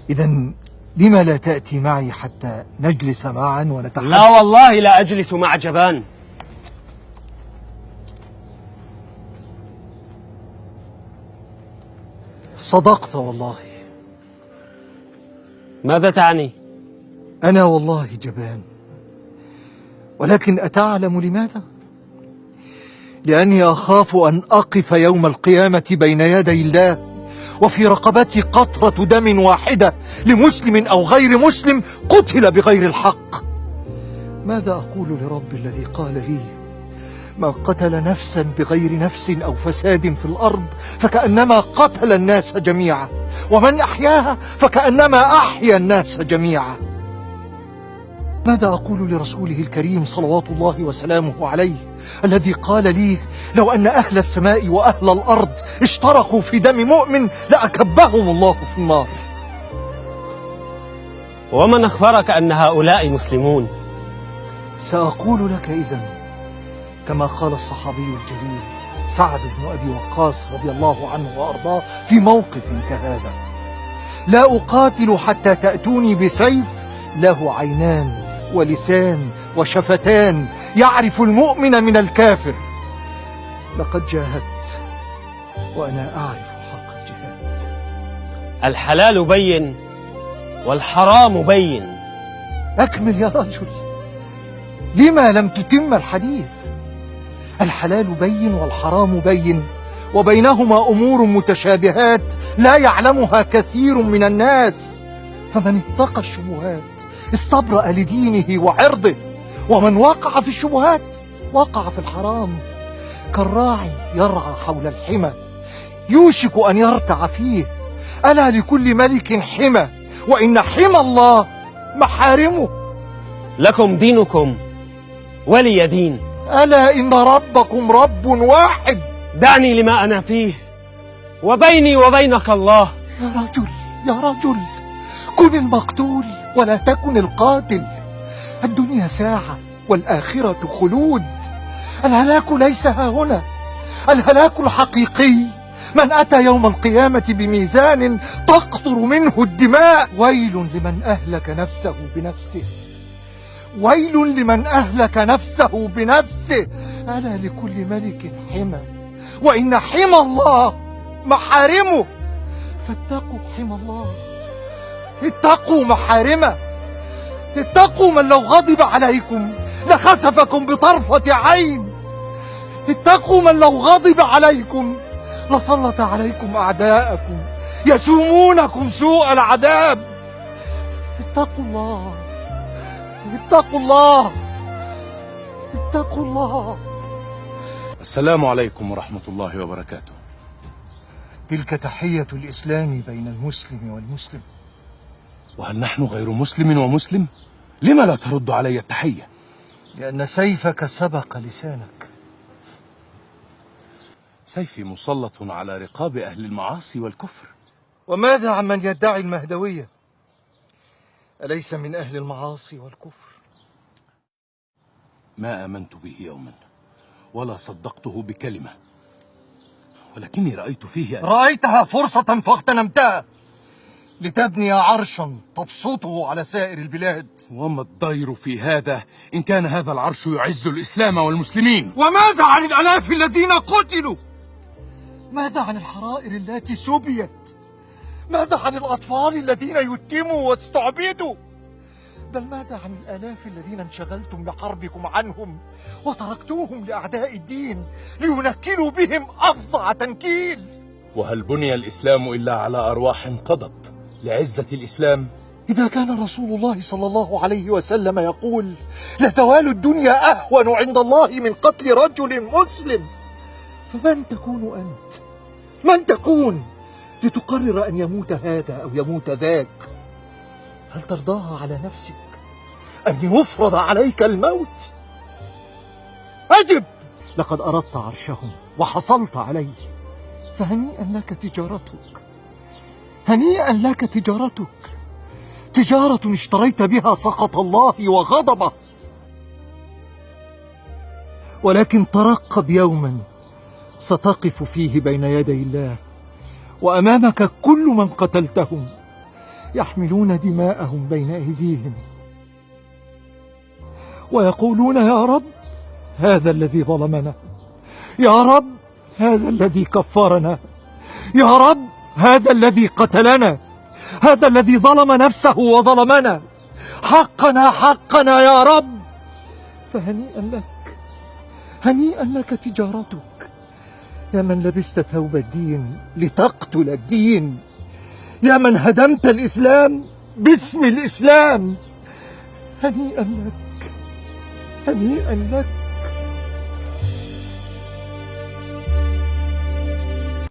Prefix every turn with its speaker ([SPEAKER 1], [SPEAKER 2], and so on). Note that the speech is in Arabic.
[SPEAKER 1] إذا لما لا تأتي معي حتى نجلس معا ونتحدث؟
[SPEAKER 2] لا والله لا أجلس مع جبان.
[SPEAKER 1] صدقت والله.
[SPEAKER 2] ماذا تعني؟
[SPEAKER 1] أنا والله جبان، ولكن أتعلم لماذا؟ لأني أخاف أن أقف يوم القيامة بين يدي الله وفي رقبتي قطرة دم واحدة لمسلم أو غير مسلم قتل بغير الحق. ماذا أقول لرب الذي قال لي: من قتل نفسا بغير نفس أو فساد في الأرض فكأنما قتل الناس جميعا، ومن أحياها فكأنما أحيا الناس جميعا. ماذا أقول لرسوله الكريم صلوات الله وسلامه عليه الذي قال لي: لو أن أهل السماء وأهل الأرض اشتركوا في دم مؤمن لأكبهم الله في النار.
[SPEAKER 2] ومن أخبرك أن هؤلاء مسلمون؟
[SPEAKER 1] سأقول لك إذن كما قال الصحابي الجليل سعد بن أبي وقاص رضي الله عنه وأرضاه في موقف كهذا: لا أقاتل حتى تأتوني بسيف له عينان ولسان وشفتان يعرف المؤمن من الكافر. لقد جاهدت وأنا أعرف حق الجهاد.
[SPEAKER 2] الحلال بين والحرام بين.
[SPEAKER 1] أكمل يا رجل، لما لم تتم الحديث؟ الحلال بين والحرام بين، وبينهما أمور متشابهات لا يعلمها كثير من الناس، فمن اتقى الشبهات استبرأ لدينه وعرضه، ومن وقع في الشبهات وقع في الحرام. كالراعي يرعى حول الحمى يوشك أن يرتع فيه. ألا لكل ملك حمى، وإن حمى الله محارمه.
[SPEAKER 2] لكم دينكم ولي دين.
[SPEAKER 1] ألا إن ربكم رب واحد.
[SPEAKER 2] دعني لما أنا فيه، وبيني وبينك الله.
[SPEAKER 1] يا رجل يا رجل، كن المقتول ولا تكن القاتل. الدنيا ساعة والآخرة خلود. الهلاك ليس ها هنا، الهلاك الحقيقي من أتى يوم القيامة بميزان تقطر منه الدماء. ويل لمن أهلك نفسه بنفسه، ويل لمن أهلك نفسه بنفسه. ألا لكل ملك حمى، وإن حمى الله محارمه. فاتقوا حمى الله، اتقوا محارمه، اتقوا من لو غضب عليكم لخسفكم بطرفة عين. اتقوا من لو غضب عليكم لسلط عليكم أعداءكم يسومونكم سوء العذاب. اتقوا الله، اتقوا الله، اتقوا الله.
[SPEAKER 3] السلام عليكم ورحمة الله وبركاته.
[SPEAKER 1] تلك تحية الإسلام بين المسلم والمسلم.
[SPEAKER 3] وهل نحن غير مسلم ومسلم؟ لما لا ترد علي التحية؟
[SPEAKER 1] لأن سيفك سبق لسانك.
[SPEAKER 3] سيفي مسلط على رقاب أهل المعاصي والكفر.
[SPEAKER 1] وماذا عن من يدعي المهدوية؟ أليس من أهل المعاصي والكفر؟
[SPEAKER 3] ما آمنت به يوما ولا صدقته بكلمة، ولكني رأيت فيه
[SPEAKER 1] رأيتها فرصة فاغتنمتها لتبني عرشا تبسطه على سائر البلاد.
[SPEAKER 3] وما الضير في هذا إن كان هذا العرش يعز الإسلام والمسلمين؟
[SPEAKER 1] وماذا عن الآلاف الذين قتلوا؟ ماذا عن الحرائر التي سبيت؟ ماذا عن الأطفال الذين يتموا واستعبدوا؟ بل ماذا عن الآلاف الذين انشغلتم بحربكم عنهم وتركتوهم لأعداء الدين لينكلوا بهم أفظع تنكيل؟
[SPEAKER 3] وهل بني الإسلام إلا على أرواح قضت لعزة الإسلام؟
[SPEAKER 1] إذا كان رسول الله صلى الله عليه وسلم يقول: لزوال الدنيا أهون عند الله من قتل رجل مسلم، فمن تكون أنت؟ من تكون لتقرر أن يموت هذا أو يموت ذاك؟ هل ترضاها على نفسك أن يفرض عليك الموت؟ أجب! لقد أردت عرشهم وحصلت عليه، فهنيئا لك تجارتك، هنيئا لك تجارتك، تجارة اشتريت بها سخط الله وغضبه. ولكن ترقب يوما ستقف فيه بين يدي الله وأمامك كل من قتلتهم يحملون دماءهم بين أيديهم ويقولون: يا رب هذا الذي ظلمنا، يا رب هذا الذي كفرنا، يا رب هذا الذي قتلنا، هذا الذي ظلم نفسه وظلمنا، حقنا حقنا يا رب. فهنيئا لك، هنيئا لك تجارتك يا من لبست ثوب الدين لتقتل الدين، يا من هدمت الإسلام باسم الإسلام. هنيئا لك، هنيئا لك.